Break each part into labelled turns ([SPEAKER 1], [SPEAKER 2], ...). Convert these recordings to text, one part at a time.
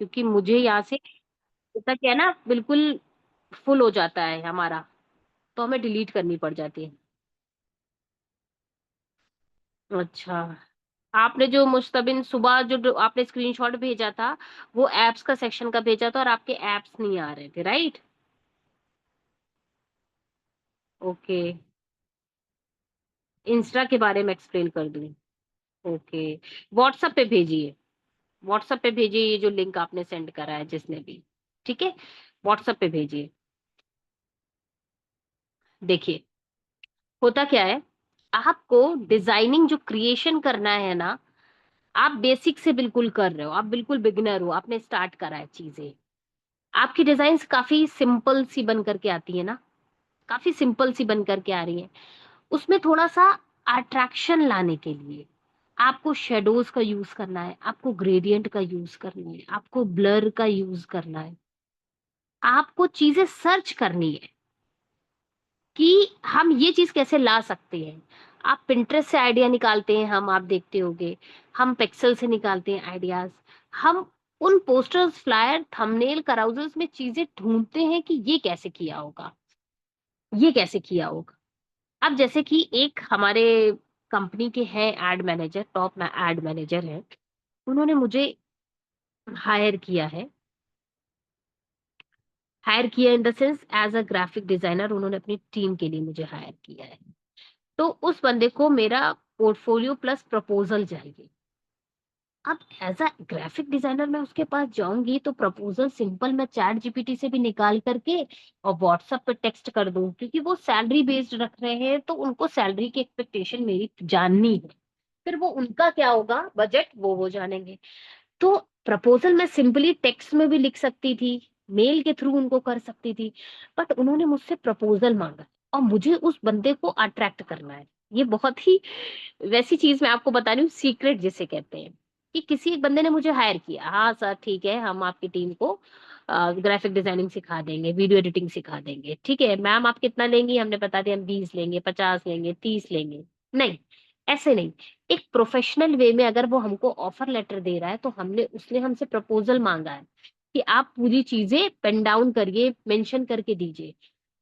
[SPEAKER 1] क्योंकि मुझे यहाँ से होता क्या है ना, बिल्कुल फुल हो जाता है हमारा, तो हमें डिलीट करनी पड़ जाती है। अच्छा, आपने जो मुस्तबिन सुबह जो आपने स्क्रीनशॉट भेजा था, वो एप्स का सेक्शन का भेजा था और आपके एप्स नहीं आ रहे थे, राइट? ओके, इंस्टा के बारे में एक्सप्लेन कर दूं? ओके, व्हाट्सएप पे भेजिए। व्हाट्सएप पे भेजिए ये जो लिंक आपने सेंड करा है जिसने भी। ठीक है, व्हाट्सएप पे भेजिए। देखिए, होता क्या है, आपको डिजाइनिंग जो क्रिएशन करना है ना, आप बेसिक से बिल्कुल कर रहे हो, आप बिल्कुल बिगिनर हो, आपने स्टार्ट करा है चीजें। आपकी डिजाइन्स काफी सिंपल सी बन करके आती है ना, काफी सिंपल सी बन करके आ रही है। उसमें थोड़ा सा अट्रैक्शन लाने के लिए आपको शेडोज का यूज करना है, आपको ग्रेडियंट का यूज करना है, आपको ब्लर का यूज करना है, आपको चीजें सर्च करनी है कि हम ये चीज कैसे ला सकते हैं। आप पिंटरेस्ट से आइडिया निकालते हैं, हम आप देखते होंगे, हम पिक्सल से निकालते हैं आइडियाज। हम उन पोस्टर्स, फ्लायर, थंबनेल, कराउजल्स में चीजें ढूंढते हैं कि ये कैसे किया होगा, ये कैसे किया होगा। अब जैसे कि एक हमारे कंपनी के हैं ad manager, top ad manager हैं, उन्होंने मुझे हायर किया है। हायर किया in the sense as a graphic designer, उन्होंने अपनी टीम के लिए मुझे हायर किया है। तो उस बंदे को मेरा पोर्टफोलियो प्लस प्रपोजल चाहिए। अब एज अ ग्राफिक डिजाइनर मैं उसके पास जाऊंगी तो प्रपोजल सिंपल मैं चैट जीपीटी से भी निकाल करके और व्हाट्सएप पे टेक्स्ट कर दूं, क्योंकि वो सैलरी बेस्ड रख रहे हैं तो उनको सैलरी की एक्सपेक्टेशन मेरी जाननी है। फिर वो उनका क्या होगा बजट, वो जानेंगे। तो प्रपोजल मैं सिंपली टेक्स्ट में भी लिख सकती थी, मेल के थ्रू उनको कर सकती थी, बट उन्होंने मुझसे प्रपोजल मांगा और मुझे उस बंदे को अट्रैक्ट करना है। ये बहुत ही वैसी चीज मैं आपको बता रही हूँ, सीक्रेट जिसे कहते हैं, कि किसी एक बंदे ने मुझे हायर किया, हाँ सर ठीक है, हम आपकी टीम को ग्राफिक डिजाइनिंग सिखा देंगे, वीडियो एडिटिंग सिखा देंगे। ठीक है मैम, आप कितना लेंगी? हमने बता दिया हम 20 लेंगे, 50 लेंगे, 30 लेंगे। नहीं, ऐसे नहीं। एक प्रोफेशनल वे में अगर वो हमको ऑफर लेटर दे रहा है तो हमने उसने हमसे प्रपोजल मांगा है कि आप पूरी चीजें पेन डाउन करिए, मेंशन करके दीजिए।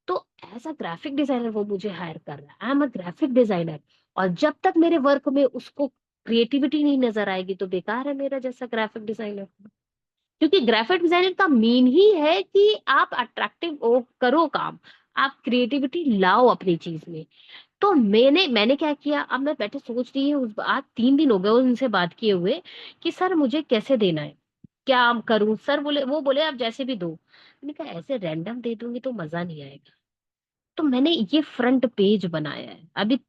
[SPEAKER 1] तो एज अ ग्राफिक डिजाइनर वो मुझे हायर कर रहा है, I am a graphic designer. और जब तक मेरे वर्क में उसको क्रिएटिविटी नहीं नजर आएगी तो बेकार है मेरा जैसा ग्राफिक डिजाइनर। क्योंकि ग्राफिक डिजाइनर का मीन ही है कि आप अट्रैक्टिव करो काम, आप क्रिएटिविटी लाओ अपनी चीज में। तो मैंने क्या किया, अब मैं बैठे सोच रही हूँ, आज 3 दिन हो गए उनसे बात किए हुए, कि सर मुझे कैसे देना है, क्या करूं सर? वो बोले आप जैसे भी दो। मैंने कहा ऐसे रैंडम दे दूंगी तो मजा नहीं आएगा। तो मैंने ये फ्रंट पेज बनाया है, अभी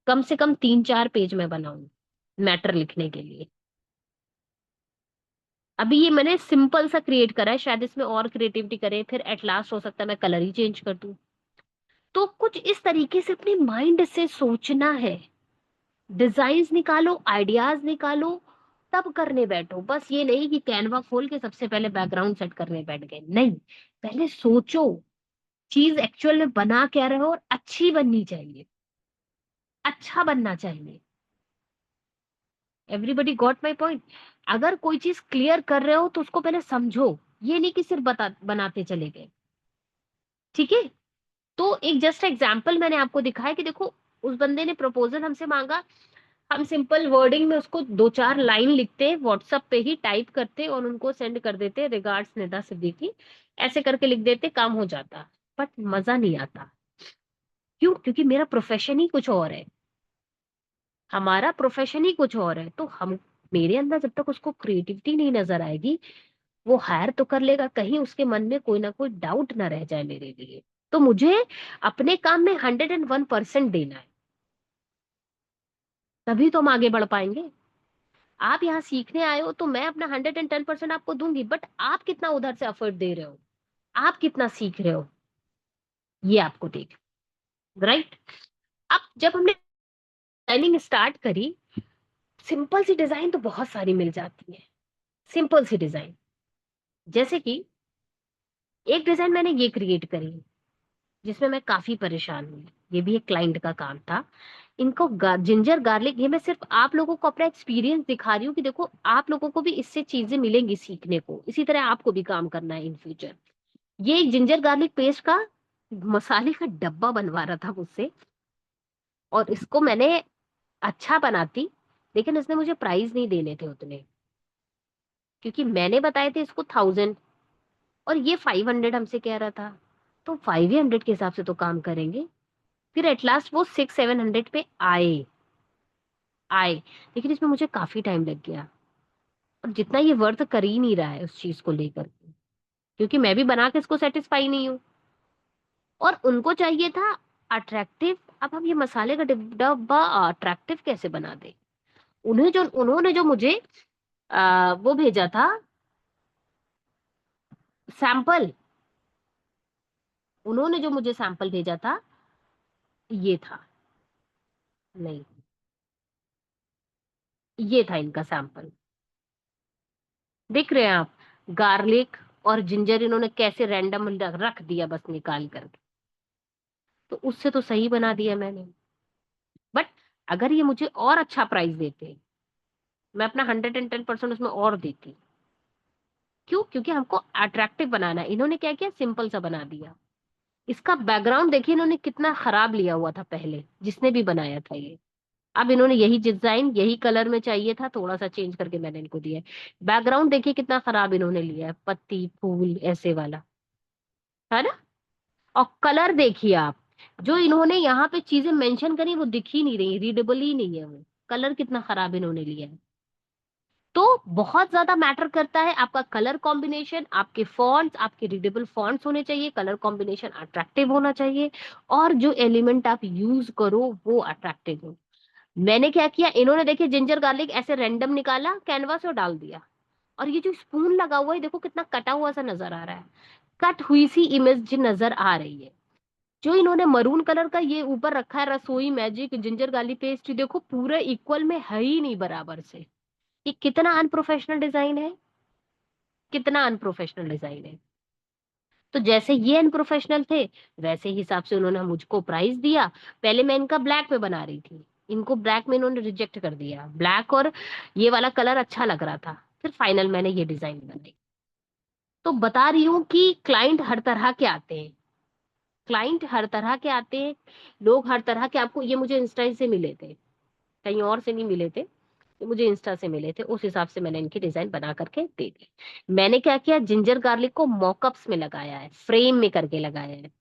[SPEAKER 1] कम से कम 3-4 पेज में बनाऊंगी मैटर लिखने के लिए। अभी ये मैंने सिंपल सा क्रिएट करा है, शायद इसमें और क्रिएटिविटी करे, फिर एट लास्ट हो सकता है मैं कलर ही चेंज कर दूं। तो कुछ इस तरीके से अपने माइंड से सोचना है, डिजाइन्स निकालो, आइडियाज निकालो, तब करने बैठो। बस ये नहीं कि कैनवा खोल के सबसे पहले बैकग्राउंड सेट करने बैठ गए, नहीं। पहले सोचो चीज एक्चुअल में बना क्या रहे हो, और अच्छी बननी चाहिए, अच्छा बनना चाहिए। Everybody got my point? अगर कोई चीज क्लियर कर रहे हो तो उसको पहले समझो, ये नहीं कि सिर्फ बनाते चले गए। ठीक है, तो एक जस्ट एग्जाम्पल मैंने आपको दिखाया कि देखो, उस बंदे ने प्रपोजल हमसे मांगा, हम सिंपल वर्डिंग में उसको 2-4 लाइन लिखते, व्हाट्सएप पे ही टाइप करते और उनको सेंड कर देते, रिगार्ड्स निदा सिद्दीकी, ऐसे करके लिख देते, काम हो जाता। बट मजा नहीं आता। क्यों? क्योंकि मेरा प्रोफेशन ही कुछ और है, हमारा प्रोफेशन ही कुछ और है। तो हम, मेरे अंदर जब तक उसको क्रिएटिविटी नहीं नजर आएगी, वो हायर तो कर लेगा, कहीं उसके मन में कोई ना कोई डाउट ना रह जाए मेरे लिए। तो मुझे अपने काम में 101% देना है, तभी तो हम आगे बढ़ पाएंगे। आप यहाँ सीखने आए हो तो मैं अपना 110% आपको दूंगी, बट आप कितना उधर से एफर्ट दे रहे हो, आप कितना सीख रहे हो, ये आपको देख, राइट? अब जब हमने डिजाइनिंग स्टार्ट करी, सिंपल सी डिजाइन तो बहुत सारी मिल जाती है, सिंपल सी डिजाइन। जैसे कि एक डिजाइन मैंने ये क्रिएट करी जिसमें मैं काफी परेशान हुई, ये भी एक क्लाइंट का काम था, इनको जिंजर गार्लिक, ये मैं सिर्फ आप लोगों को अपना एक्सपीरियंस दिखा रही हूँ कि देखो आप लोगों को भी इससे चीजें मिलेंगी सीखने को, इसी तरह आपको भी काम करना है इन फ्यूचर। ये जिंजर गार्लिक पेस्ट का मसाले का डब्बा बनवा रहा था मुझसे, और इसको मैंने अच्छा बनाती, लेकिन इसने मुझे प्राइस नहीं देने थे उतने, क्योंकि मैंने बताए थे इसको 1000 और ये 500 हमसे कह रहा था। तो 500 के हिसाब से तो काम करेंगे। फिर एट लास्ट वो 600-700 पे आए आए, लेकिन इसमें मुझे काफी टाइम लग गया, और जितना ये वर्थ कर ही नहीं रहा है उस चीज को लेकर के, क्योंकि मैं भी बना के इसको सेटिस्फाई नहीं हूँ, और उनको चाहिए था अट्रैक्टिव। अब हम ये मसाले का डब्बा अट्रैक्टिव कैसे बना दे? उन्होंने जो मुझे वो भेजा था सैंपल, उन्होंने जो मुझे सैंपल भेजा था ये था, नहीं, ये था इनका सैंपल। देख रहे हैं आप, गार्लिक और जिंजर इन्होंने कैसे रैंडम रख दिया बस निकाल करके, तो उससे तो सही बना दिया मैंने। बट अगर ये मुझे और अच्छा प्राइस देते, मैं अपना 110% उसमें और देती। क्यों? क्योंकि हमको अट्रैक्टिव बनाना है, इन्होंने क्या किया, सिंपल सा बना दिया। इसका बैकग्राउंड देखिए इन्होंने कितना खराब लिया हुआ था पहले, जिसने भी बनाया था ये। अब इन्होंने यही डिजाइन यही कलर में चाहिए था, थोड़ा सा चेंज करके मैंने इनको दिया है। बैकग्राउंड देखिए कितना खराब इन्होंने लिया है, पत्ती फूल ऐसे वाला, है ना? और कलर देखिए आप, जो इन्होंने यहाँ पे चीजें मेंशन करी वो दिख ही नहीं रही, रीडेबल ही नहीं है वो, कलर कितना खराब इन्होंने लिया है। तो बहुत ज्यादा मैटर करता है आपका कलर कॉम्बिनेशन, आपके फॉन्ट्स, आपके रीडेबल फॉन्ट्स होने चाहिए, कलर कॉम्बिनेशन अट्रैक्टिव होना चाहिए, और जो एलिमेंट आप यूज करो वो अट्रैक्टिव हो। मैंने क्या किया, इन्होंने देखिए जिंजर गार्लिक ऐसे रैंडम निकाला कैनवास और डाल दिया, और ये जो स्पून लगा हुआ है देखो कितना कटा हुआ सा नजर आ रहा है, कट हुई सी इमेज नजर आ रही है। जो इन्होंने मरून कलर का ये ऊपर रखा है रसोई मैजिक जिंजर गार्लिक पेस्ट, देखो पूरा इक्वल में है ही नहीं बराबर से। ये कितना अनप्रोफेशनल डिजाइन है, कितना अनप्रोफेशनल डिजाइन है। तो जैसे ये अनप्रोफेशनल थे, वैसे ही हिसाब से उन्होंने मुझको प्राइस दिया। पहले मैं इनका ब्लैक में बना रही थी, इनको ब्लैक में इन्होंने रिजेक्ट कर दिया, ब्लैक और ये वाला कलर अच्छा लग रहा था, फिर फाइनल मैंने ये डिजाइन बनाई। तो बता रही हूँ कि क्लाइंट हर तरह के आते हैं, क्लाइंट हर तरह के आते हैं, लोग हर तरह के। आपको ये मुझे इंस्टा से मिले थे, कहीं और से नहीं मिले थे, ये मुझे इंस्टा से मिले थे, उस हिसाब से मैंने इनकी डिजाइन बना करके दे दी। मैंने क्या किया, जिंजर गार्लिक को मॉकअप्स में लगाया है, फ्रेम में करके लगाया है,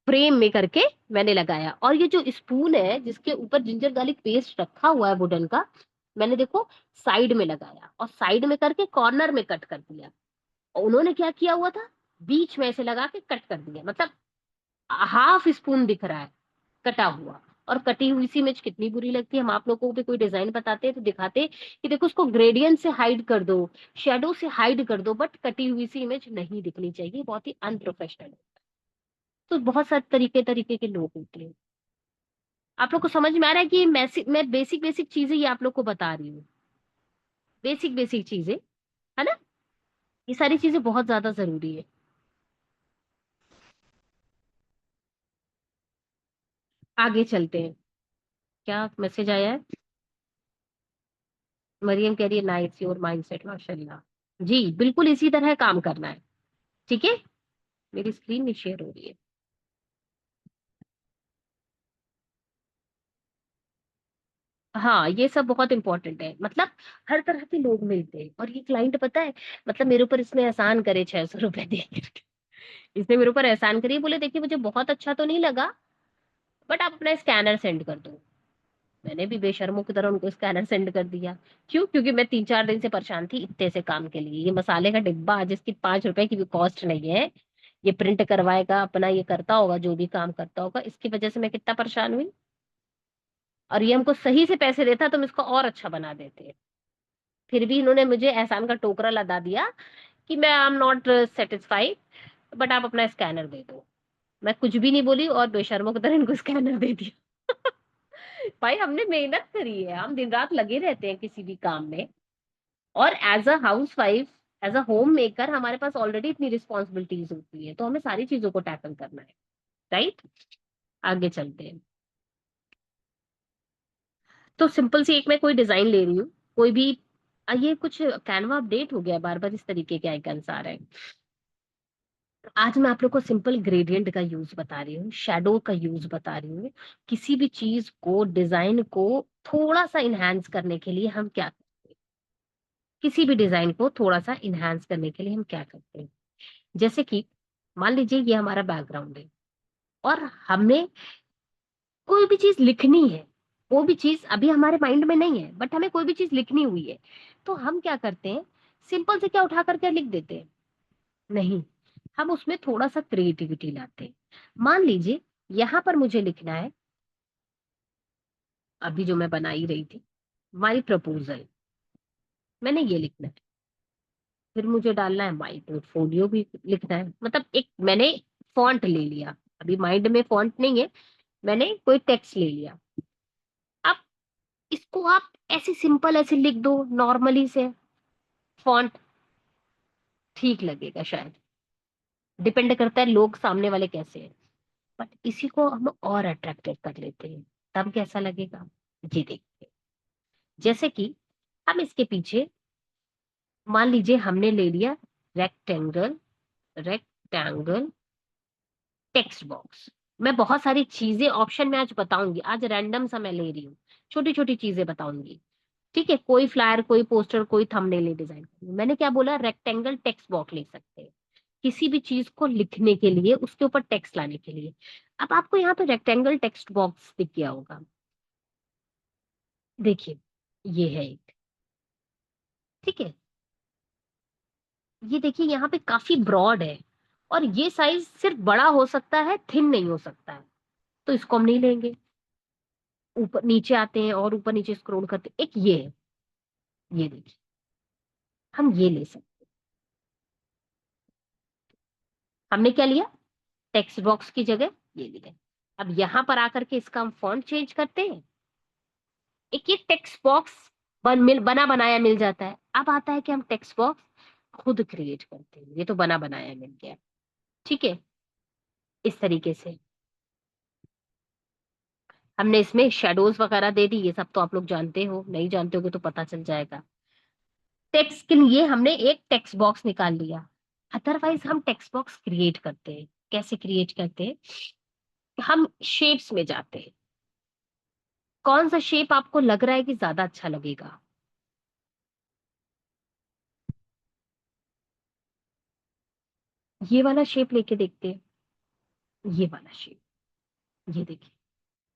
[SPEAKER 1] फ्रेम में करके मैंने लगाया। और ये जो स्पून है जिसके ऊपर जिंजर गार्लिक पेस्ट रखा हुआ है वुडन का, मैंने देखो साइड में लगाया, और साइड में करके कॉर्नर में कट कर दिया। और उन्होंने क्या किया हुआ था, बीच में ऐसे लगा के कट कर दिया, मतलब हाफ स्पून दिख रहा है कटा हुआ। और कटी हुई सी इमेज कितनी बुरी लगती है, हम आप लोगों को भी कोई डिजाइन बताते हैं तो दिखाते हैं कि देखो उसको ग्रेडियंट से हाइड कर दो, शेडो से हाइड कर दो, बट कटी हुई सी इमेज नहीं दिखनी चाहिए, बहुत ही अनप्रोफेशनल। तो बहुत सारे तरीके तरीके के लोग होते हैं। आप लोग को समझ में आ रहा है कि मैं बेसिक बेसिक चीजें ये आप लोग को बता रही हूँ, बेसिक बेसिक चीजें, है ना? ये सारी चीजें बहुत ज्यादा जरूरी है। आगे चलते हैं। क्या मैसेज आया है? मरियम कह रही है नाइस योर माइंडसेट माशाल्लाह। जी बिल्कुल इसी तरह काम करना है। ठीक है, मेरी स्क्रीन नहीं शेयर हो रही है। हाँ ये सब बहुत इंपॉर्टेंट है, मतलब हर तरह के लोग मिलते हैं, और ये क्लाइंट पता है, मतलब मेरे ऊपर इसने एहसान करे 600 रुपए दे करके, इसने मेरे ऊपर एहसान करी, बोले देखिए मुझे बहुत अच्छा तो नहीं लगा, बट आप अपना स्कैनर सेंड कर दो। मैंने भी बेशर्मों की तरह उनको स्कैनर सेंड कर दिया। क्यों? क्योंकि मैं 3-4 दिन से परेशान थी इतने से काम के लिए, ये मसाले का डिब्बा जिसकी 5 रुपए की भी कॉस्ट नहीं है, ये प्रिंट करवाएगा अपना, ये करता होगा जो भी काम करता होगा, इसकी वजह से मैं कितना परेशान हुई। और ये हमको सही से पैसे देता तो हम इसको और अच्छा बना देते। फिर भी इन्होंने मुझे एहसान का टोकरा लगा दिया कि मैं I am not satisfied, but आप अपना स्कैनर दे दो। मैं कुछ भी नहीं बोली और बेशर्मों की तरह इनको स्कैनर दे दिया। भाई हमने मेहनत करी है, हम दिन रात लगे रहते हैं किसी भी काम में, और as a housewife, as a homemaker हमारे पास ऑलरेडी इतनी रिस्पॉन्सिबिलिटीज होती है, तो हमें सारी चीजों को टैकल करना है, राइट? आगे चलते हैं। तो सिंपल सी एक मैं कोई डिजाइन ले रही हूँ, कोई भी ये कुछ कैनवा अपडेट हो गया, बार बार इस तरीके के आइकन्स आ रहे हैं। आज मैं आप लोग को सिंपल ग्रेडियंट का यूज बता रही हूँ, शैडो का यूज बता रही हूँ। किसी भी चीज को, डिजाइन को थोड़ा सा इनहेंस करने के लिए हम क्या करते हैं, किसी भी डिजाइन को थोड़ा सा इनहेंस करने के लिए हम क्या करते हैं। जैसे कि मान लीजिए ये हमारा बैकग्राउंड है और हमने कोई भी चीज लिखनी है, वो भी चीज अभी हमारे माइंड में नहीं है, बट हमें कोई भी चीज लिखनी हुई है, तो हम क्या करते हैं, सिंपल से क्या उठा करके लिख देते हैं? नहीं, हम उसमें थोड़ा सा क्रिएटिविटी लाते हैं। मान लीजिए यहां पर मुझे लिखना है, अभी जो मैं बना ही रही थी, माई प्रपोजल, मैंने ये लिखना है। फिर मुझे डालना है माई पोर्टफोलियो भी लिखना है, मतलब एक मैंने फॉन्ट ले लिया, अभी माइंड में फॉन्ट नहीं है, मैंने कोई टेक्स्ट ले लिया। अब इसको आप ऐसे सिंपल ऐसे लिख दो नॉर्मली से, फॉन्ट ठीक लगेगा शायद, डिपेंड करता है लोग सामने वाले कैसे हैं। बट इसी को हम और अट्रैक्टिव कर लेते हैं, तब कैसा लगेगा, जी देखिए। जैसे कि हम इसके पीछे, मान लीजिए हमने ले लिया रेक्टेंगल, रेक्टेंगल टेक्स्ट बॉक्स। मैं बहुत सारी चीजें ऑप्शन में आज बताऊंगी, आज रैंडम सा मैं ले रही हूँ, छोटी छोटी चीजें बताऊंगी। ठीक है, कोई फ्लायर, कोई पोस्टर, कोई थंबनेल डिजाइन। मैंने क्या बोला, रेक्टेंगल टेक्स्ट बॉक्स ले सकते हैं किसी भी चीज को लिखने के लिए, उसके ऊपर टेक्स्ट लाने के लिए। अब आपको यहाँ पे रेक्टेंगल टेक्स्ट बॉक्स दिख गया होगा, देखिए ये है एक, ठीक है। ये देखिए यहाँ पे काफी ब्रॉड है, और ये साइज सिर्फ बड़ा हो सकता है, थिन नहीं हो सकता है, तो इसको हम नहीं लेंगे। ऊपर नीचे आते हैं और ऊपर नीचे स्क्रॉल करते हैं, एक ये है, ये देखिए, हम ये ले सकते हैं। हमने क्या लिया, टेक्स्ट बॉक्स की जगह ये लिया। अब यहां पर आकर के इसका हम फॉन्ट चेंज करते हैं, एक ये टेक्स्ट बॉक्स बना बनाया मिल जाता है। अब आता है कि हम टेक्स्ट बॉक्स खुद क्रिएट करते हैं, ये तो बना बनाया मिल गया, ठीक है। इस तरीके से हमने इसमें शेडोज वगैरह दे दी, ये सब तो आप लोग जानते हो, नहीं जानते होगे तो पता चल जाएगा। टेक्स्ट के लिए हमने एक टेक्स्ट बॉक्स निकाल लिया। अदरवाइज हम टेक्स्ट बॉक्स क्रिएट करते हैं, कैसे क्रिएट करते हैं, हम शेप्स में जाते हैं। कौन सा शेप आपको लग रहा है कि ज्यादा अच्छा लगेगा, ये वाला शेप लेके देखते हैं, ये वाला शेप, ये देखिए,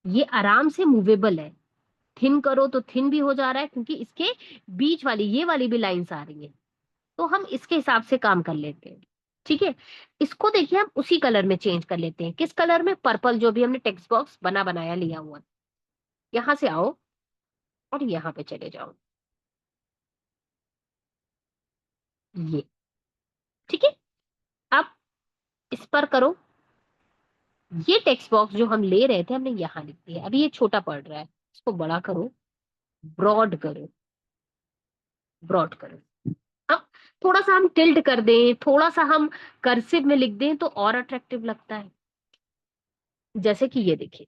[SPEAKER 1] ये आराम से मूवेबल है। थिन करो तो थिन भी हो जा रहा है, क्योंकि इसके बीच वाली ये वाली भी लाइंस आ रही है, तो हम इसके हिसाब से काम कर लेते हैं, ठीक है। इसको देखिए हम उसी कलर में चेंज कर लेते हैं, किस कलर में, पर्पल, जो भी हमने टेक्स्ट बॉक्स बना बनाया लिया हुआ है। यहां से आओ और यहाँ पे चले जाओ, ये, ठीक है। अब इस पर करो, ये टेक्स्ट बॉक्स जो हम ले रहे थे हमने यहाँ लिख दिया, अभी ये छोटा पड़ रहा है, इसको बड़ा करो, ब्रॉड करो, ब्रॉड करो। अब थोड़ा सा हम टिल्ट कर दें, थोड़ा सा हम कर्सिव में लिख दें तो और अट्रैक्टिव लगता है। जैसे कि ये देखिए,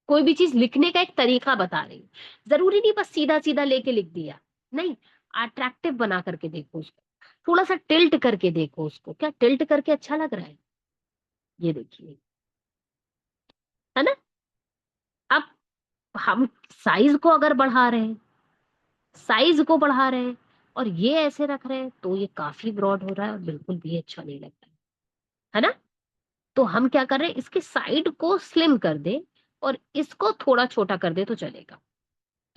[SPEAKER 1] कोई भी चीज लिखने का एक तरीका बता रही हूँ, जरूरी नहीं बस सीधा सीधा लेके लिख दिया, नहीं, अट्रैक्टिव बना करके देखो उसको, थोड़ा सा टिल्ट करके देखो उसको, क्या टिल्ट करके अच्छा लग रहा है, ये देखिए, है ना। अब हम साइज को अगर बढ़ा रहे हैं, साइज को बढ़ा रहे हैं और ये ऐसे रख रहे हैं, तो ये काफी ब्रॉड हो रहा है और बिल्कुल भी अच्छा नहीं लगता है ना। तो हम क्या कर रहे हैं, इसके साइड को स्लिम कर दे और इसको थोड़ा छोटा कर दे तो चलेगा।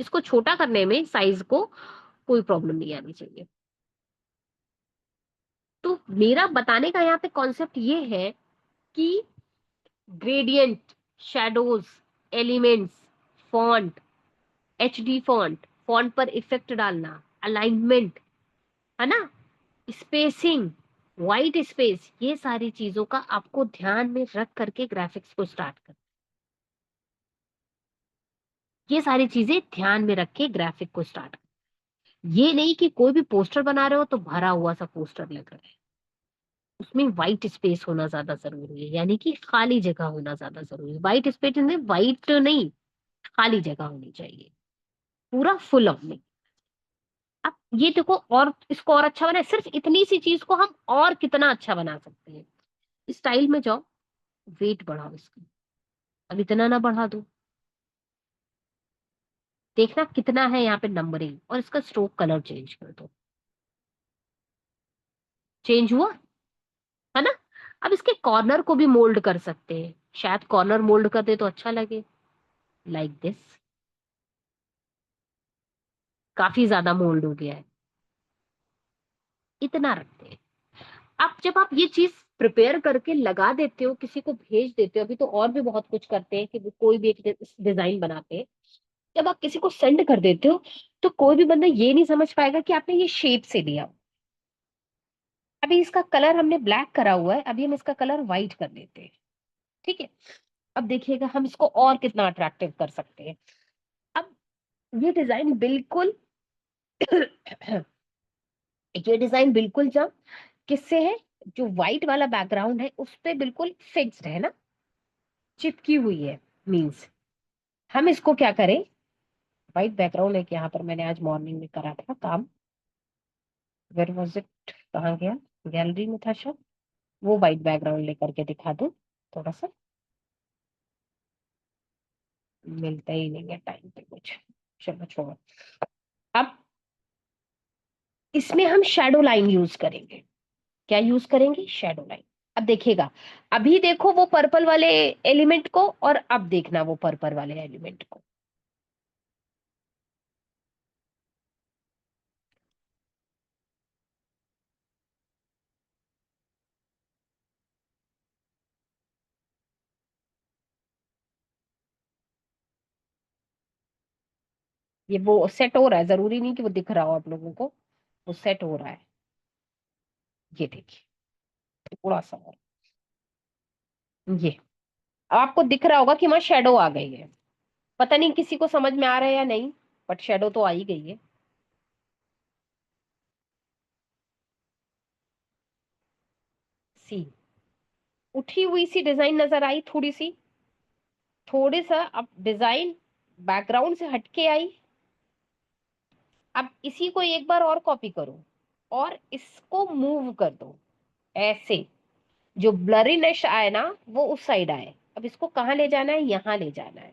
[SPEAKER 1] इसको छोटा करने में साइज को कोई प्रॉब्लम नहीं आनी चाहिए। तो मेरा बताने का यहाँ पे कॉन्सेप्ट ये है कि gradient, shadows, elements, font, HD font, font पर इफेक्ट डालना, अलाइनमेंट, है ना, स्पेसिंग, व्हाइट स्पेस, ये सारी चीजों का आपको ध्यान में रख करके ग्राफिक्स को स्टार्ट कर, ये सारी चीजें ध्यान में रख के ग्राफिक को स्टार्ट कर। ये नहीं कि कोई भी पोस्टर बना रहे हो तो भरा हुआ सा पोस्टर लग रहा है, उसमें व्हाइट स्पेस होना ज्यादा जरूरी है, यानी कि खाली जगह होना ज्यादा जरूरी है। व्हाइट स्पेस में व्हाइट नहीं, खाली जगह होनी चाहिए, पूरा फुल ऑफ में। अब ये देखो, और इसको और अच्छा बना, सिर्फ इतनी सी चीज को हम और कितना अच्छा बना सकते हैं। स्टाइल में जाओ, वेट बढ़ाओ इसका, अब इतना ना बढ़ा दो, देखना कितना है यहाँ पे नंबरिंग, और इसका स्ट्रोक कलर चेंज कर दो। चेंज हुआ है ना? अब इसके कॉर्नर को भी मोल्ड कर सकते हैं, शायद कॉर्नर मोल्ड कर दे तो अच्छा लगे, लाइक दिस। काफी ज्यादा मोल्ड हो गया है, इतना रखते हैं। अब जब आप ये चीज प्रिपेयर करके लगा देते हो, किसी को भेज देते हो, अभी तो और भी बहुत कुछ करते हैं कि वो कोई भी एक डिजाइन बनाते हैं, जब आप किसी को सेंड कर देते हो, तो कोई भी बंदा ये नहीं समझ पाएगा कि आपने ये शेप से लिया। अभी इसका कलर हमने ब्लैक करा हुआ है, अभी हम इसका कलर व्हाइट कर देते हैं। ठीक है, अब देखिएगा हम इसको और कितना अट्रैक्टिव कर सकते हैं। अब ये डिजाइन बिल्कुल ये डिजाइन बिल्कुल जब किससे है, जो व्हाइट वाला बैकग्राउंड है उस पे बिल्कुल फिक्स्ड है ना, चिपकी हुई है, मीन्स हम इसको क्या करें, व्हाइट बैकग्राउंड है कि यहाँ पर मैंने आज मॉर्निंग में करा था काम, वेयर वाज इट, कहाँ गया, गैलरी में था शायद, वो व्हाइट बैकग्राउंड लेकर के दिखा दूं थोड़ा सा, मिलता ही नहीं है टाइम पे कुछ, चलो छोड़ो। अब इसमें हम शेडो लाइन यूज करेंगे, क्या यूज करेंगे, शेडो लाइन। अब देखिएगा, अभी देखो वो पर्पल वाले एलिमेंट को, और अब देखना वो पर्पल वाले एलिमेंट को। ये वो सेट हो रहा है, जरूरी नहीं कि वो दिख रहा हो आप लोगों को, वो सेट हो रहा है, ये देखिए, थोड़ा सा और, ये अब आपको दिख रहा होगा कि वहां शेडो आ गई है, पता नहीं किसी को समझ में आ रहा है या नहीं, बट शेडो तो आ ही गई है। सी, उठी हुई सी डिजाइन नजर आई थोड़ी सी, थोड़ी सा अब डिजाइन बैकग्राउंड से हटके आई। अब इसी को एक बार और कॉपी करो, और इसको मूव कर दो ऐसे, जो ब्लरीनेस आए ना वो उस साइड आए। अब इसको कहाँ ले जाना है, यहाँ ले जाना है।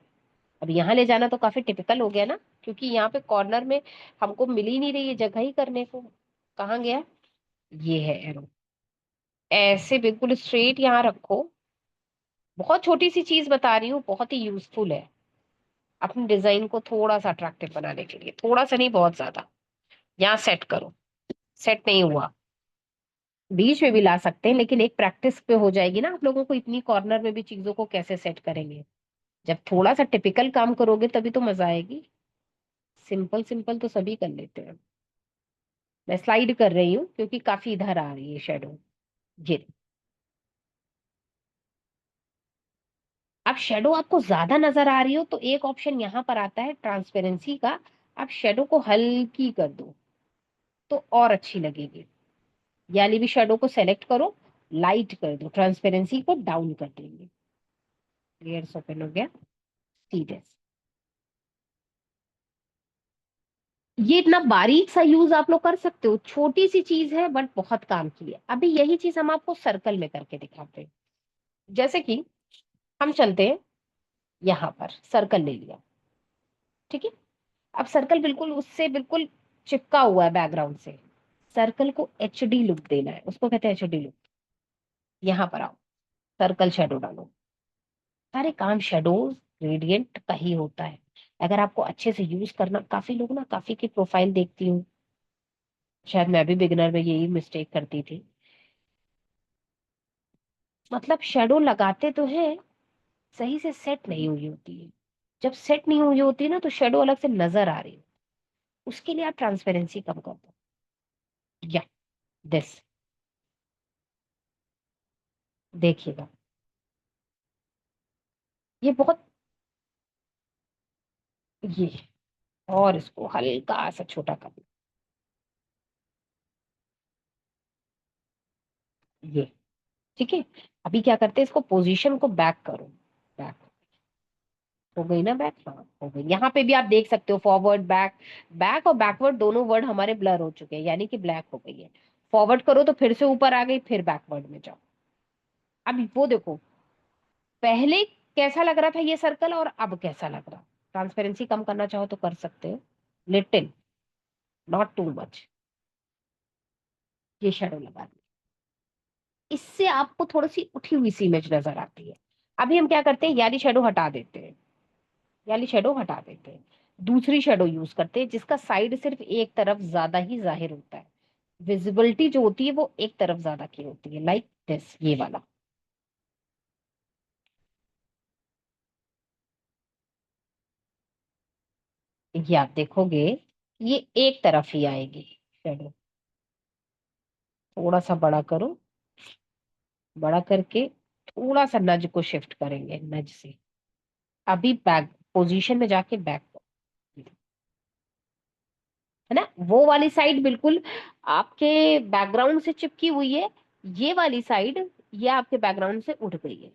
[SPEAKER 1] अब यहाँ ले जाना तो काफी टिपिकल हो गया ना, क्योंकि यहाँ पे कॉर्नर में हमको मिल ही नहीं रही है जगह ही करने को, कहाँ गया, ये है एरो, ऐसे बिल्कुल स्ट्रेट यहाँ रखो। बहुत छोटी सी चीज बता रही हूँ, बहुत ही यूजफुल है अपने डिजाइन को थोड़ा सा अट्रैक्टिव बनाने के लिए, थोड़ा सा नहीं बहुत ज्यादा। यहाँ सेट करो, सेट नहीं हुआ, बीच में भी ला सकते हैं, लेकिन एक प्रैक्टिस पे हो जाएगी ना आप लोगों को, इतनी कॉर्नर में भी चीजों को कैसे सेट करेंगे। जब थोड़ा सा टिपिकल काम करोगे तभी तो मजा आएगी, सिंपल सिंपल तो सभी कर लेते हैं। मैं स्लाइड कर रही हूँ क्योंकि काफी इधर आ रही है शेडो, ये। अब शेडो आपको ज्यादा नजर आ रही हो तो एक ऑप्शन यहाँ पर आता है ट्रांसपेरेंसी का, आप शेडो को हल्की कर दो तो और अच्छी लगेगी। यानी भी शेडो को सेलेक्ट करो, लाइट कर दो, ट्रांसपेरेंसी को डाउन कर देंगे, लेयर्स ओपन हो गया, सीधे। ये इतना बारीक सा यूज आप लोग कर सकते हो, छोटी सी चीज है बट बहुत काम की है। अभी यही चीज हम आपको सर्कल में करके दिखाते हैं, जैसे कि हम चलते हैं यहाँ पर, सर्कल ले लिया, ठीक है। अब सर्कल बिल्कुल उससे बिल्कुल चिपका हुआ है बैकग्राउंड से, सर्कल को एचडी लुक देना है, उसको कहते हैं एचडी लुक। यहाँ पर आओ, सर्कल शेडो डालो, सारे काम शेडो ग्रेडियंट का ही होता है। अगर आपको अच्छे से यूज करना, काफी लोग ना, काफी की प्रोफाइल देखती हूँ, शायद मैं भी बिगिनर में यही मिस्टेक करती थी, मतलब शेडो लगाते तो है, सही से सेट नहीं हुई होती है। जब सेट नहीं हुई होती है ना तो शेडो अलग से नजर आ रही है, उसके लिए आप ट्रांसपेरेंसी कम कर दो, या दिस, देखिएगा, ये बहुत, ये, और इसको हल्का सा छोटा कर दो, ये, ठीक है। अभी क्या करते हैं, इसको पोजीशन को बैक करो, बैक, हो गई ना बैक, हाँ हो गई। यहाँ पे भी आप देख सकते हो फॉरवर्ड बैक, बैक और बैकवर्ड दोनों वर्ड हमारे ब्लर हो चुके हैं, यानी कि ब्लैक हो गई है। फॉरवर्ड करो तो फिर से ऊपर आ गई, फिर बैकवर्ड में जाओ। अब वो देखो, पहले कैसा लग रहा था ये सर्कल और अब कैसा लग रहा। ट्रांसपेरेंसी कम करना चाहो तो कर सकते हो, लिटिल, नॉट टू मच। ये शेडो लगा दी, इससे आपको थोड़ी सी उठी हुई सी इमेज नजर आती है। अभी हम क्या करते हैं, याली शेडो हटा देते हैं, याली शेडो हटा देते हैं, दूसरी शेडो यूज करते हैं जिसका साइड सिर्फ एक तरफ ज्यादा ही जाहिर होता है। विजिबिलिटी जो होती है वो एक तरफ ज्यादा की होती है, लाइक दिस, ये वाला। ये आप देखोगे, ये एक तरफ ही आएगी शेडो। थोड़ा सा बड़ा करो, बड़ा करके थोड़ा सा नज को शिफ्ट करेंगे, नज से। अभी बैक पोजीशन में जाके बैक, है ना, वो वाली साइड बिल्कुल आपके बैकग्राउंड से चिपकी हुई है, ये वाली साइड ये आपके बैकग्राउंड से उठ गई है।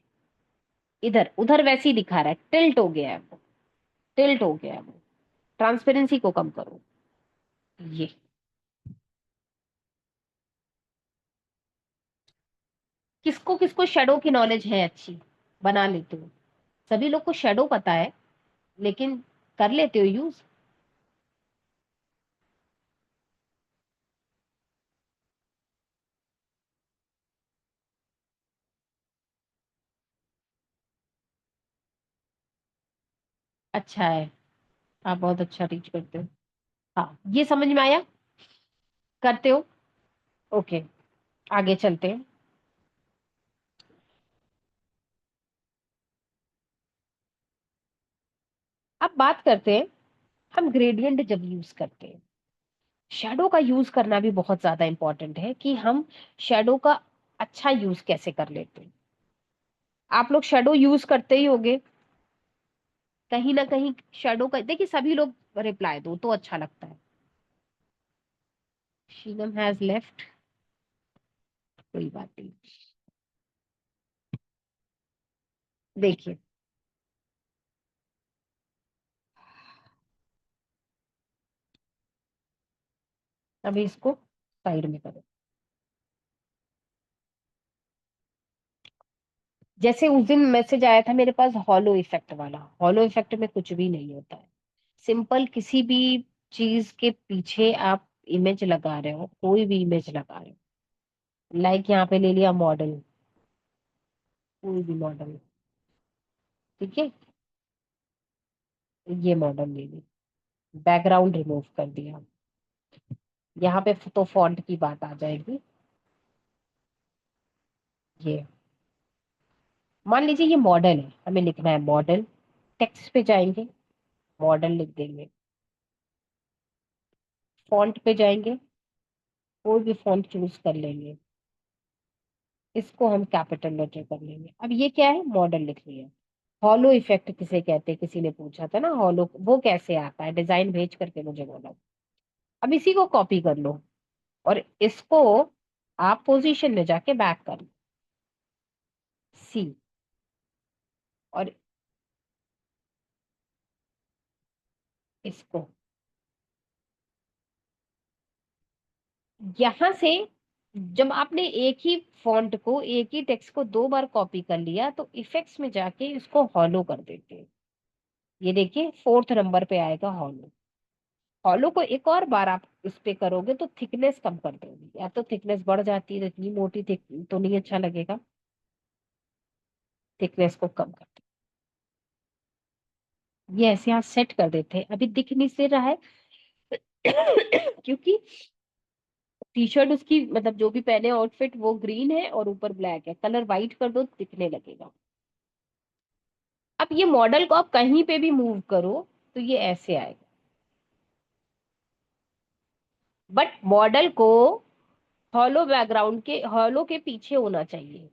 [SPEAKER 1] इधर उधर वैसे ही दिखा रहा है, टिल्ट हो गया है वो, टिल्ट हो गया है वो। ट्रांसपेरेंसी को कम करो, ये। किसको किसको शेडो की नॉलेज है अच्छी, बना लेते हो। सभी लोग को शेडो पता है, लेकिन कर लेते हो यूज। अच्छा है, आप बहुत अच्छा रीच करते हो। हाँ, ये समझ में आया, करते हो। ओके, आगे चलते हैं। अब बात करते हैं, हम ग्रेडियंट जब यूज करते हैं, शेडो का यूज करना भी बहुत ज्यादा इंपॉर्टेंट है कि हम शेडो का अच्छा यूज कैसे कर लेते हैं। आप लोग शेडो यूज करते ही होगे, कहीं ना कहीं शेडो का देखिए, सभी लोग रिप्लाई दो तो अच्छा लगता है। शीलम हैज लेफ्ट, कोई बात नहीं। देखिए, अभी इसको साइड में करो। जैसे उस दिन मैसेज आया था मेरे पास हॉलो इफेक्ट वाला, हॉलो इफेक्ट में कुछ भी नहीं होता है। सिंपल किसी भी चीज के पीछे आप इमेज लगा रहे हो, कोई भी इमेज लगा रहे हो, लाइक यहाँ पे ले लिया मॉडल, कोई भी मॉडल, ठीक है, ये मॉडल ले ली, बैकग्राउंड रिमूव कर दिया। यहाँ पे तो फॉन्ट की बात आ जाएगी। ये मान लीजिए ये मॉडल है, हमें लिखना है मॉडल, टेक्स्ट पे जाएंगे, मॉडल लिख देंगे, फॉन्ट पे जाएंगे, कोई भी फॉन्ट चूज कर लेंगे, इसको हम कैपिटल लेटर कर लेंगे। अब ये क्या है, मॉडल लिख लिया। हॉलो इफेक्ट किसे कहते हैं, किसी ने पूछा था ना, हॉलो वो कैसे आता है, डिजाइन भेज करके मुझे बोला। अब इसी को कॉपी कर लो और इसको आप पोजीशन में जाके बैक कर लो, सी। और इसको यहां से, जब आपने एक ही फॉन्ट को, एक ही टेक्स्ट को दो बार कॉपी कर लिया, तो इफेक्ट्स में जाके इसको हॉलो कर देते हैं। ये देखिए फोर्थ नंबर पे आएगा हॉलो। हॉलो को एक और बार आप इस पे करोगे तो थिकनेस कम कर दोगे, या तो थिकनेस बढ़ जाती है तो इतनी मोटी थिक तो नहीं अच्छा लगेगा, थिकनेस को कम कर दो। ये ऐसे आप सेट कर देते हैं, अभी दिख नहीं से रहा है क्योंकि टी शर्ट उसकी, मतलब जो भी पहने आउटफिट वो ग्रीन है और ऊपर ब्लैक है, कलर वाइट कर दो दिखने लगेगा। अब ये मॉडल को आप कहीं पे भी मूव करो तो ये ऐसे आएगा, बट मॉडल को हॉलो बैकग्राउंड के, हॉलो के पीछे होना चाहिए।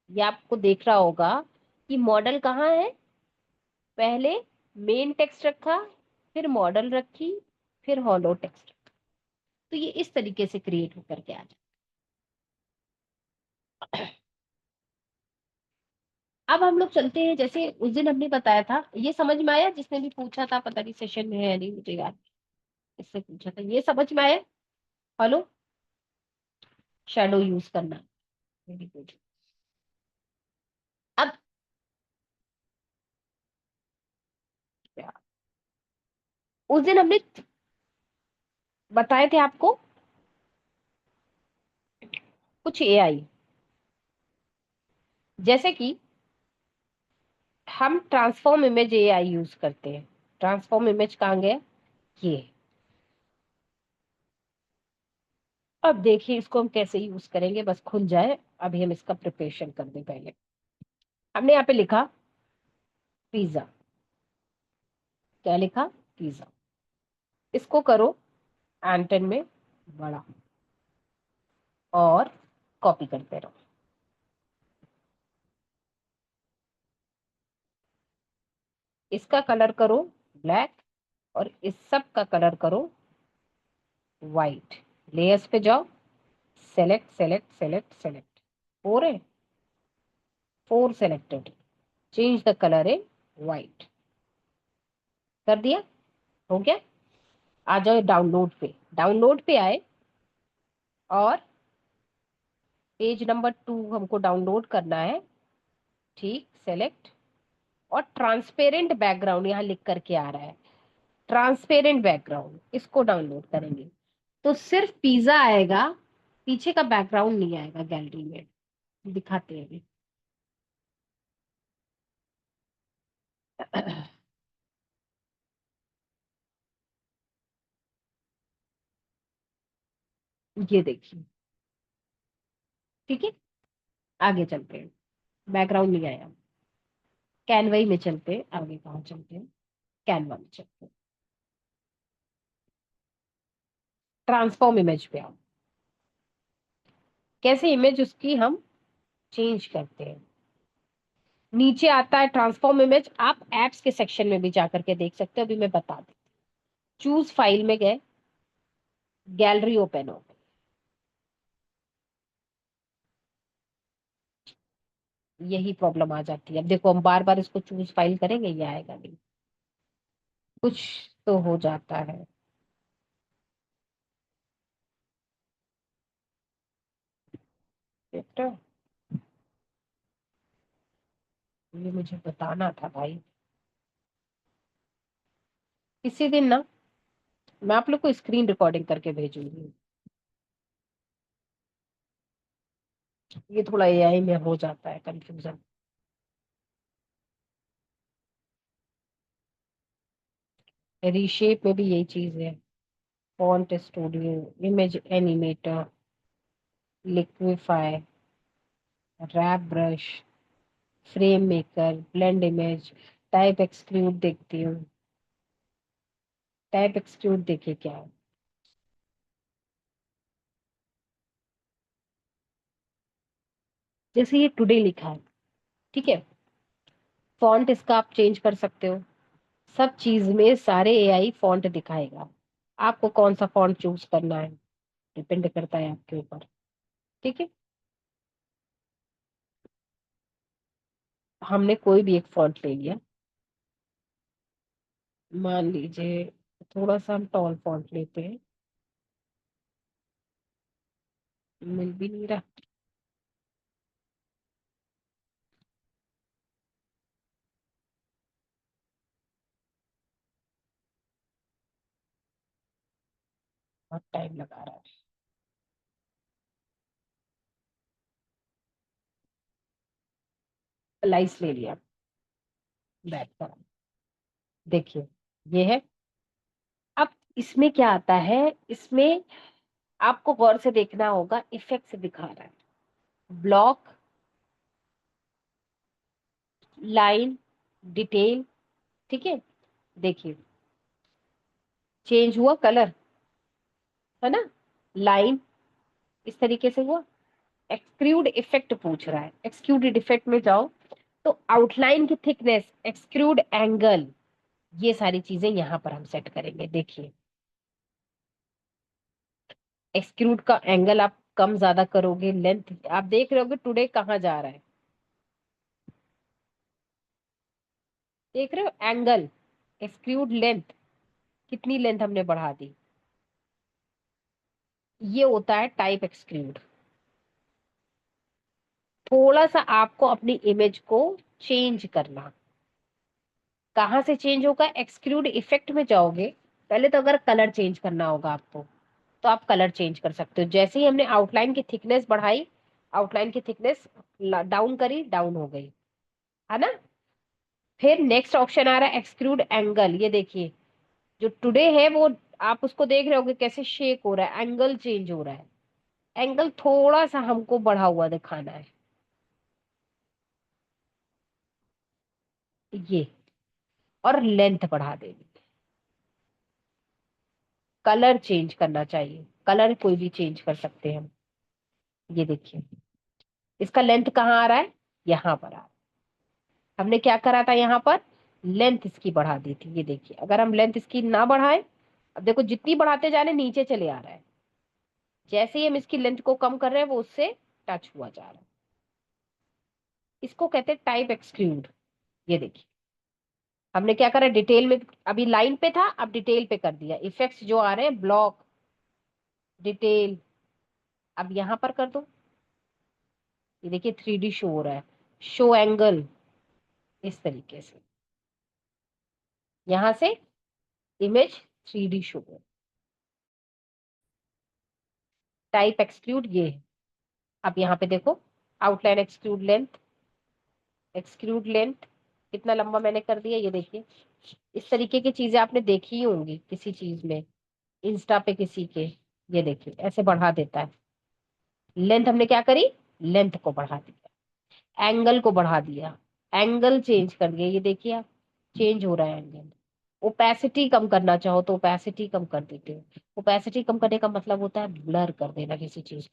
[SPEAKER 1] ये आपको देख रहा होगा कि मॉडल कहाँ है, पहले मेन टेक्स्ट रखा, फिर मॉडल रखी, फिर हॉलो टेक्स्ट। तो ये इस तरीके से क्रिएट होकर के आ जाए। अब हम लोग चलते हैं, जैसे उस दिन हमने बताया था, ये समझ में आया? जिसने भी पूछा था, पता नहीं सेशन में है या नहीं, मुझे याद, इससे पूछा था, ये समझ में आया? हेलो, शैडो यूज करना, वेरी गुड। अब क्या, उस दिन हमने बताए थे आपको कुछ एआई, जैसे कि हम ट्रांसफॉर्म इमेज एआई यूज करते हैं। ट्रांसफॉर्म इमेज कहाँ गया? ये। अब देखिए इसको हम कैसे यूज करेंगे, बस खुल जाए, अभी हम इसका प्रिपरेशन कर दें। पहले हमने यहाँ पे लिखा पिज्जा, क्या लिखा? पिज्जा। इसको करो एंटन में बड़ा और कॉपी करते रहो। इसका कलर करो ब्लैक, और इस सब का कलर करो व्हाइट। लेयर्स पे जाओ, select select select select, four है, four selected, change the colour in white, कर दिया? हो गया। आ जाओ डाउनलोड पे, डाउनलोड पे आए, और पेज नंबर 2 हमको डाउनलोड करना है। ठीक, सेलेक्ट, और ट्रांसपेरेंट बैकग्राउंड यहाँ लिख करके आ रहा है, ट्रांसपेरेंट बैकग्राउंड, इसको डाउनलोड करेंगे तो सिर्फ पिज्जा आएगा, पीछे का बैकग्राउंड नहीं आएगा गैलरी में। दिखाते हैं अभी। ये देखिए, ठीक है, आगे चलते हैं। बैकग्राउंड नहीं आया, कैनवा में चलते हैं, आगे कहाँ चलते हैं, कैनवा में चलते हैं, ट्रांसफॉर्म इमेज पे आओ। कैसे इमेज उसकी हम चेंज करते हैं, नीचे आता है ट्रांसफॉर्म इमेज, आप एप्स के सेक्शन में भी जाकर के देख सकते हो, अभी मैं बता दूं। चूज फाइल में गए, गैलरी ओपन हो, यही प्रॉब्लम आ जाती है। अब देखो हम बार बार इसको चूज फाइल करेंगे, ये आएगा नहीं, कुछ तो हो जाता है। बेटा, ये मुझे बताना था भाई, इसी दिन ना मैं आप लोग को स्क्रीन रिकॉर्डिंग करके भेजूंगी। ये थोड़ा एआई में हो जाता है कंफ्यूजन। रीशेप में भी यही चीज है, font studio, image animator, liquify, warp brush, frame maker, blend image, type exclude देखती हूँ। टाइप एक्सक्लूड देखिए क्या है। जैसे ये टुडे लिखा है, ठीक है, फॉन्ट इसका आप चेंज कर सकते हो। सब चीज में सारे एआई फॉन्ट दिखाएगा, आपको कौन सा फॉन्ट चूज करना है डिपेंड करता है आपके ऊपर। ठीक है, हमने कोई भी एक फॉन्ट ले लिया, मान लीजिए थोड़ा सा हम टॉल फॉन्ट लेते हैं, मिल भी नहीं रहा, बहुत टाइम लगा रहा है। लाइस ले लिया, बैक का, देखिए ये है। अब इसमें क्या आता है, इसमें आपको गौर से देखना होगा, इफेक्ट्स दिखा रहा है, ब्लॉक, लाइन, डिटेल, ठीक है, देखिए चेंज हुआ कलर, है ना, लाइन इस तरीके से हुआ। एक्सक्लूड इफेक्ट पूछ रहा है, एक्सक्लूडेड इफेक्ट में जाओ तो आउटलाइन की थिकनेस, एक्सक्लूड एंगल, ये सारी चीजें यहां पर हम सेट करेंगे। देखिए एक्सक्लूड का एंगल आप कम ज्यादा करोगे, लेंथ आप देख रहे होगे टुडे कहाँ जा रहा है, देख रहे हो एंगल, एक्सक्लूड लेंथ, कितनी लेंथ हमने बढ़ा दी। ये होता है टाइप एक्सक्लूड। थोड़ा सा आपको अपनी इमेज को चेंज करना। कहाँ से चेंज होगा, एक्सक्लूड इफेक्ट में जाओगे। पहले तो अगर कलर चेंज करना होगा आपको, तो आप कलर चेंज कर सकते हो। जैसे ही हमने आउटलाइन की थिकनेस बढ़ाई, आउटलाइन की थिकनेस डाउन करी, डाउन हो गई, है ना। फिर नेक्स्ट ऑप्शन आ रहा है एक्सक्लूड एंगल। ये देखिए जो टुडे है वो, आप उसको देख रहे होगे कैसे शेक हो रहा है, एंगल चेंज हो रहा है। एंगल थोड़ा सा हमको बढ़ा हुआ दिखाना है, ये। और लेंथ बढ़ा देनी। कलर चेंज करना चाहिए, कलर कोई भी चेंज कर सकते हैं हम। ये देखिए इसका लेंथ कहाँ आ रहा है, यहाँ पर आ रहा है। हमने क्या करा था यहाँ पर, लेंथ इसकी बढ़ा दी थी। ये देखिए अगर हम लेंथ इसकी ना बढ़ाएं, अब देखो जितनी बढ़ाते जा रहे हैं नीचे चले आ रहा है। जैसे ही हम इसकी लेंथ को कम कर रहे हैं वो उससे टच हुआ जा रहा है। इसको कहते हैं टाइप एक्सक्लूड। ये देखिए हमने क्या करा, डिटेल में अभी लाइन पे था, अब डिटेल पे कर दिया। इफेक्ट्स जो आ रहे हैं, ब्लॉक, डिटेल, अब यहां पर कर दो। ये देखिए 3D शो हो रहा है, शो एंगल, इस तरीके से यहां से इमेज 3D शो हो। टाइप एक्सक्लूड ये है। अब यहाँ पे देखो outline exclude length, exclude length कितना लंबा मैंने कर दिया, ये देखिए। इस तरीके की चीजें आपने देखी ही होंगी किसी चीज में, इंस्टा पे किसी के। ये देखिए ऐसे बढ़ा देता है। लेंथ हमने क्या करी, लेंथ को बढ़ा दिया, एंगल को बढ़ा दिया, एंगल चेंज कर दिया। ये देखिए आप, चेंज हो रहा है एंगल। ओपेसिटी कम करना चाहो तो ओपेसिटी कम कर देते हो। ओपेसिटी कम करने का मतलब होता है ब्लर कर देना किसी चीज,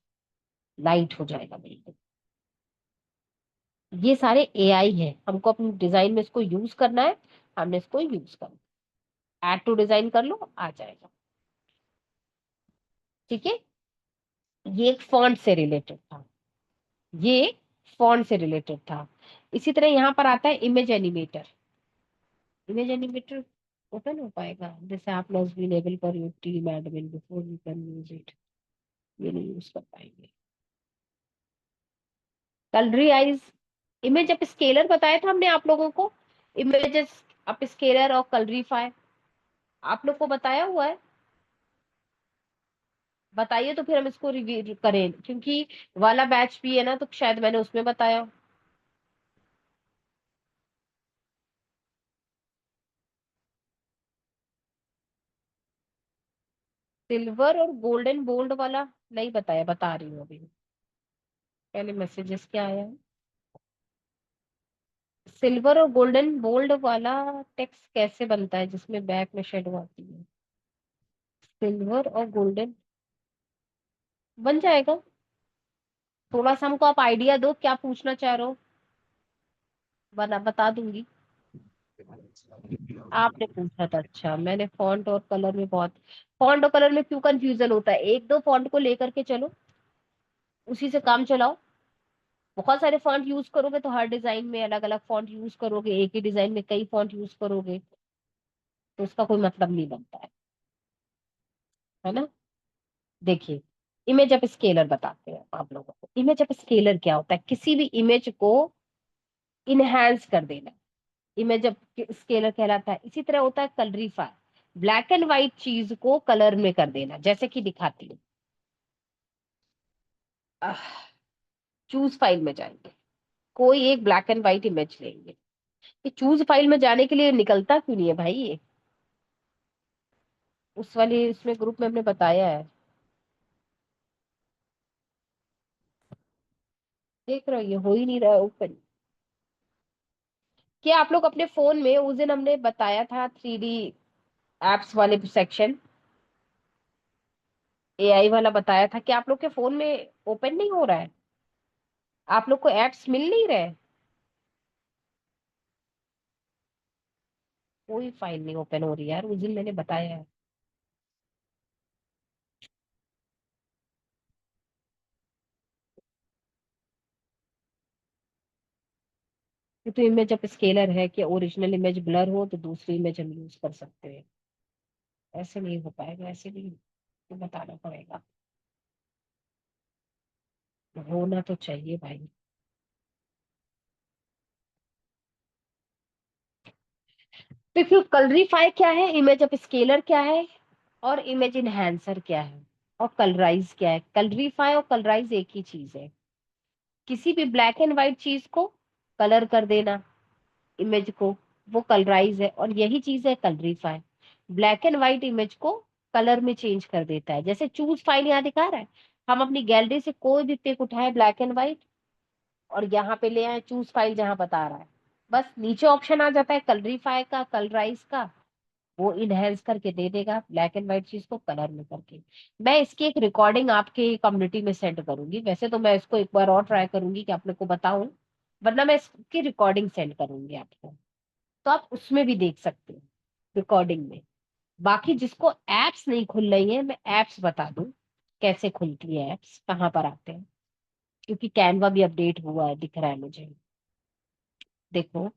[SPEAKER 1] लाइट हो जाएगा बिल्कुल। ये सारे एआई है, हमको अपने डिजाइन में इसको यूज करना है, हमने इसको यूज करना। ऐड टू डिजाइन कर लो, आ जाएगा। ठीक है, ये एक फॉन्ट से रिलेटेड था, ये फॉन्ट से रिलेटेड था। इसी तरह यहाँ पर आता है image animator. Image animator open हो पाएगा, जैसे आप must be enable for your team admin before you can use it. ये नहीं यूज कर पाएंगे। Colourise, image upscaler बताया था हमने आप लोगों को, इमेजेस अप स्केलर और कलरीफाई आप लोग को बताया हुआ है। बताइए तो फिर हम इसको रिव्यू करें, क्योंकि वाला बैच भी है ना, तो शायद मैंने उसमें बताया। सिल्वर और गोल्डन बोल्ड वाला नहीं बताया, बता रही हूँ अभी। पहले मैसेजेस क्या आया है, सिल्वर और गोल्डन बोल्ड वाला टेक्स्ट कैसे बनता है जिसमें बैक में शेडो आती है। सिल्वर और गोल्डन बन जाएगा। थोड़ा सा हमको आप आइडिया दो, क्या पूछना चाह रहे हो, बना बता दूंगी। आपने पूछा था, अच्छा। मैंने फॉन्ट और कलर में बहुत, फॉन्ट और कलर में क्यों कंफ्यूजन होता है, एक दो फॉन्ट को लेकर के चलो, उसी से काम चलाओ। बहुत सारे फॉन्ट यूज करोगे तो हर डिजाइन में अलग अलग फॉन्ट यूज करोगे, एक ही डिजाइन में कई फॉन्ट यूज करोगे तो उसका कोई मतलब नहीं बनता है ना। देखिए इमेज अप स्केलर बताते हैं आप लोगों को। इमेज अप स्केलर क्या होता है, किसी भी इमेज को इनहेंस कर देना, इमेज अप स्केलर कहलाता है। इसी तरह होता है कलरीफाई, ब्लैक एंड व्हाइट चीज को कलर में कर देना, जैसे कि दिखाती हूँ। चूज फाइल में जाएंगे, कोई एक ब्लैक एंड व्हाइट इमेज लेंगे। ये चूज फाइल में जाने के लिए निकलता क्यों नहीं है भाई ये, उस वाले इसमें ग्रुप में हमने बताया है। देख रहे हो ये हो ही नहीं रहा है ओपन। क्या आप लोग अपने फोन में, उस दिन हमने बताया था 3D एप्स वाले सेक्शन, एआई वाला बताया था, कि आप लोग के फोन में ओपन नहीं हो रहा है, आप लोग को एप्स मिल नहीं रहे, कोई फाइल नहीं ओपन हो रही है यार, उस दिन मैंने बताया है। ये तो इमेज जब स्केलर है कि ओरिजिनल इमेज ब्लर हो तो दूसरी इमेज हम यूज कर सकते हैं। ऐसे नहीं हो पाएगा, ऐसे नहीं, तो बताना पड़ेगा। होना तो चाहिए भाई। देखिए कलरीफाई क्या है, इमेज ऑफ स्केलर क्या है, और इमेज इनहेंसर क्या है, और कलराइज क्या है। कलरीफाई और कलराइज एक ही चीज है। किसी भी ब्लैक एंड व्हाइट चीज को कलर कर देना, इमेज को, वो कलराइज है। और यही चीज है कलरीफाई, ब्लैक एंड व्हाइट इमेज को कलर में चेंज कर देता है। जैसे चूज फाइल यहाँ दिखा रहा है, हम अपनी गैलरी से कोई भी पिक उठाए ब्लैक एंड व्हाइट और यहाँ पे ले आए चूज फाइल जहां बता रहा है, बस नीचे ऑप्शन आ जाता है कलरीफाई का, कलराइज का, वो इनहेंस करके दे देगा ब्लैक एंड व्हाइट चीज को कलर में करके। मैं इसकी एक रिकॉर्डिंग आपके कम्युनिटी में सेंड करूंगी, वैसे तो मैं इसको एक बार और ट्राई करूंगी कि आप लोग को बताऊं, वरना मैं इसकी रिकॉर्डिंग सेंड करूंगी आपको, तो आप उसमें भी देख सकते हो रिकॉर्डिंग में। बाकी जिसको एप्स नहीं खुल रही है, मैं एप्स बता दूं कैसे खुलती है, एप्स कहाँ पर आते हैं, क्योंकि कैनवा भी अपडेट हुआ है दिख रहा है मुझे। देखो,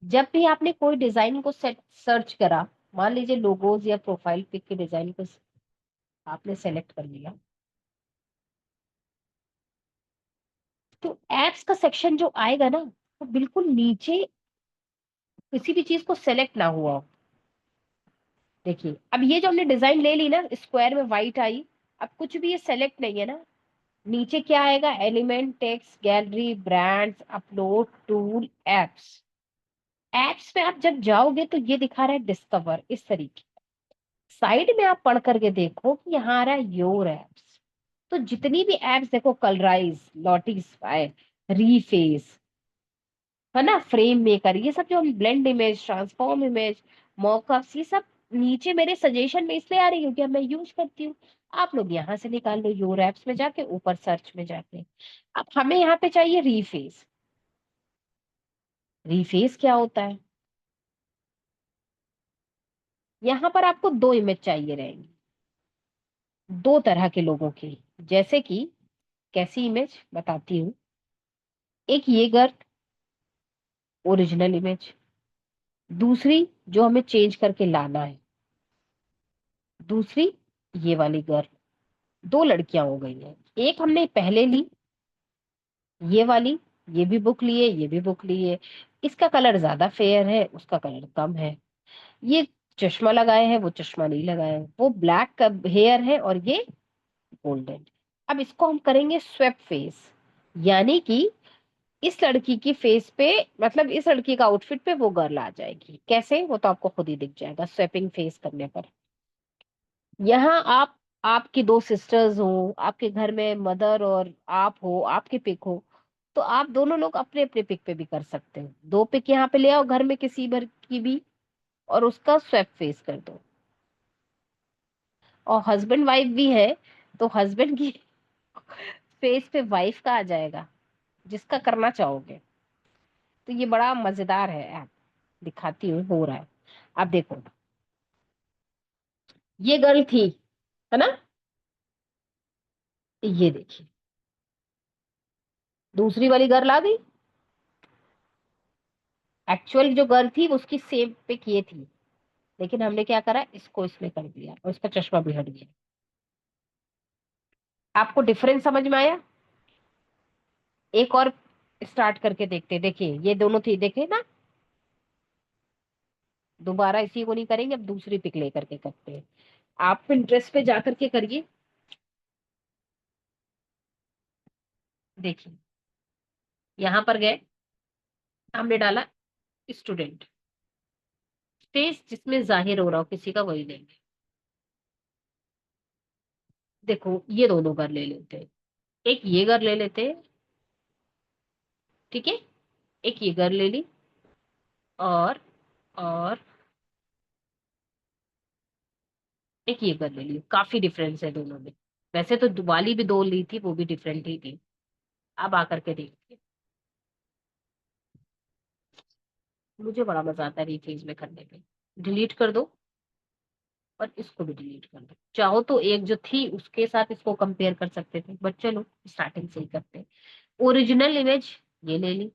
[SPEAKER 1] जब भी आपने कोई डिजाइन को सेट सर्च करा, मान लीजिए लोगोज या प्रोफाइल पिक के डिजाइन को आपने सेलेक्ट कर लिया, तो एप्स का सेक्शन जो आएगा ना, वो बिल्कुल नीचे किसी भी चीज को सेलेक्ट ना हुआ हो। देखिए अब ये जो हमने डिजाइन ले ली ना, स्क्वायर में व्हाइट आई, अब कुछ भी ये सेलेक्ट नहीं है ना, नीचे क्या आएगा, element, text, gallery, brands, upload, tool, apps. Apps पे आप जब जाओगे तो ये दिखा रहा है डिस्कवर इस तरीके, साइड में आप पढ़ करके देखो कि यहाँ आ रहा है योर एप्स। तो जितनी भी एप्स देखो, कलराइज, लॉटिफाई, रीफेस, है ना, फ्रेम मेकर, ये सब जो हम blend image, transform image, mockups, ये सब नीचे मेरे सजेशन में इसलिए आ रही है कि मैं यूज करती हूँ। आप लोग यहाँ से निकाल लो योर एप्स में जाके, ऊपर सर्च में जाके। अब हमें यहाँ पे चाहिए रीफेस। रीफेस क्या होता है, यहाँ पर आपको दो इमेज चाहिए रहेंगी, दो तरह के लोगों की। जैसे कि कैसी इमेज बताती हूँ, एक ये गर्ल, ओरिजिनल इमेज। दूसरी जो हमें चेंज करके लाना है, दूसरी ये वाली गर्ल। दो लड़कियां हो गई हैं, एक हमने पहले ली ये वाली, ये भी बुक लिए, ये भी बुक लिए। इसका कलर ज्यादा फेयर है, उसका कलर कम है। ये चश्मा लगाए है, वो चश्मा नहीं लगाए है। वो ब्लैक हेयर है और ये गोल्डन। अब इसको हम करेंगे स्वेप फेस, यानी कि इस लड़की की फेस पे, मतलब इस लड़की का आउटफिट पे वो गर्ल आ जाएगी। कैसे, वो तो आपको खुद ही दिख जाएगा स्वेपिंग फेस करने पर। यहाँ आप, आपकी दो सिस्टर्स हो, आपके घर में मदर और आप हो, आपके पिक हो, तो आप दोनों लोग अपने अपने पिक पे भी कर सकते हो। दो पिक यहाँ पे ले आओ घर में किसी भर की भी, और उसका स्वैप फेस कर दो। और हस्बैंड वाइफ भी है, तो हस्बैंड की फेस पे वाइफ का आ जाएगा, जिसका करना चाहोगे। तो ये बड़ा मजेदार है ऐप, दिखाती हूँ हो रहा है। अब देखो, ये गर्ल थी, है ना, ये देखिए दूसरी वाली गर्ल आ गई। एक्चुअल जो गर्ल थी उसकी सेम पिक ये थी, लेकिन हमने क्या करा, इसको इसमें कर दिया और इसका चश्मा भी हट गया। आपको डिफरेंस समझ में आया। एक और स्टार्ट करके देखते हैं। देखिए ये दोनों थी, देखे ना, दोबारा इसी को नहीं करेंगे, अब दूसरी पिक लेकर के करते हैं। आप पिंटरेस्ट पे जाकर के करिए। देखिए यहां पर गए, हमने डाला स्टूडेंट, फेस जिसमें जाहिर हो रहा हो किसी का वही लेंगे। देखो ये दोनों घर ले लेते हैं, एक ये घर ले लेते हैं, ठीक है, एक ये घर ले ली, और एक ये घर ले ली। काफी डिफरेंस है दोनों में। वैसे तो वाली भी दो ली थी, वो भी डिफरेंट ही थी। अब आकर के देखिए, मुझे बड़ा मजा आता है रिफ्रेश में करने में। डिलीट कर दो और इसको भी डिलीट कर दो। चाहो तो एक जो थी उसके साथ इसको कंपेयर कर सकते थे, बट चलो स्टार्टिंग से ही करते हैं। ओरिजिनल इमेज ये ले ली,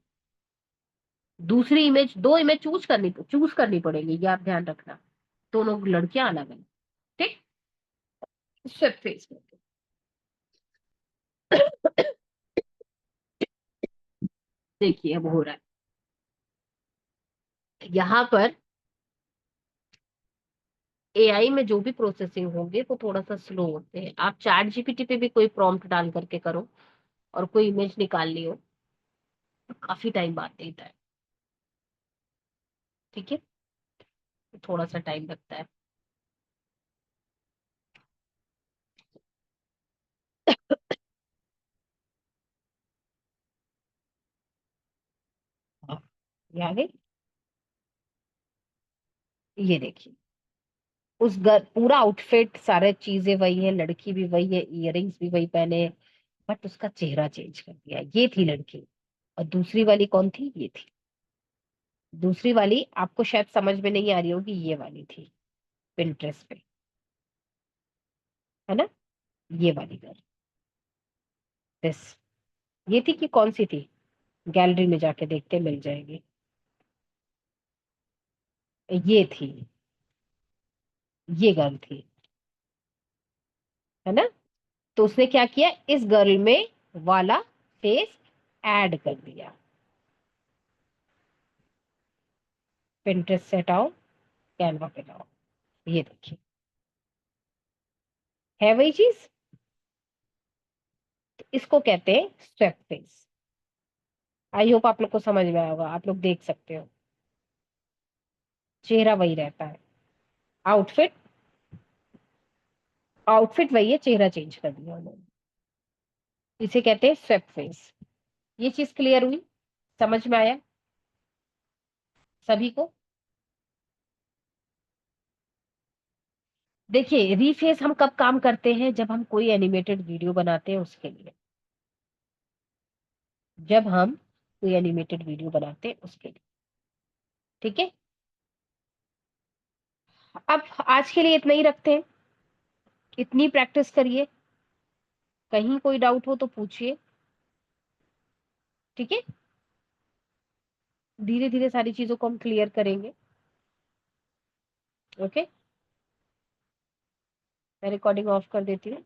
[SPEAKER 1] दूसरी इमेज, दो इमेज चूज करनी पड़ेगी, ये आप ध्यान रखना। दोनों लड़कियां अलग है। ठीक। स्वेप फेस में देखिए अब हो रहा है यहाँ पर। एआई में जो भी प्रोसेसिंग होंगे वो थोड़ा सा स्लो होते हैं। आप चैट जीपीटी पे भी कोई प्रॉम्प्ट डाल करके करो और कोई इमेज निकालनी हो तो काफी टाइम बाद देता है। ठीक है, थोड़ा सा टाइम लगता है। हाँ, ये आ गई। ये देखिए, उस पूरा आउटफिट, सारे चीजें वही है, लड़की भी वही है, इयररिंग्स भी वही पहने हैं, बट उसका चेहरा चेंज कर दिया। ये थी लड़की। और दूसरी वाली कौन थी? ये थी। दूसरी वाली आपको शायद समझ में नहीं आ रही होगी, ये वाली थी पिंटरेस्ट पे, है ना? ये वाली गर्ल, दिस। ये थी कि कौन सी थी? गैलरी में जाके देखते मिल जाएगी। ये थी, ये गर्ल थी, है ना? तो उसने क्या किया, इस गर्ल में वाला फेस ऐड कर दिया। पिंटरेस्ट से हटाओ, कैनवा पे लाओ। ये देखिए, है वही चीज। तो इसको कहते हैं स्वेप फेस। आई होप आप लोग को समझ में आया होगा, आप लोग देख सकते हो। चेहरा वही रहता है, आउटफिट, आउटफिट वही है, चेहरा चेंज कर दिया उन्होंने। इसे कहते हैं स्वेप फेस। ये चीज क्लियर हुई? समझ में आया सभी को? देखिए, रीफेस हम कब काम करते हैं? जब हम कोई एनिमेटेड वीडियो बनाते हैं उसके लिए। जब हम कोई एनिमेटेड वीडियो बनाते हैं उसके लिए। ठीक है, अब आज के लिए इतना ही रखते हैं। इतनी प्रैक्टिस करिए, कहीं कोई डाउट हो तो पूछिए। ठीक है, धीरे धीरे सारी चीजों को हम क्लियर करेंगे। ओके, मैं रिकॉर्डिंग ऑफ कर देती हूँ।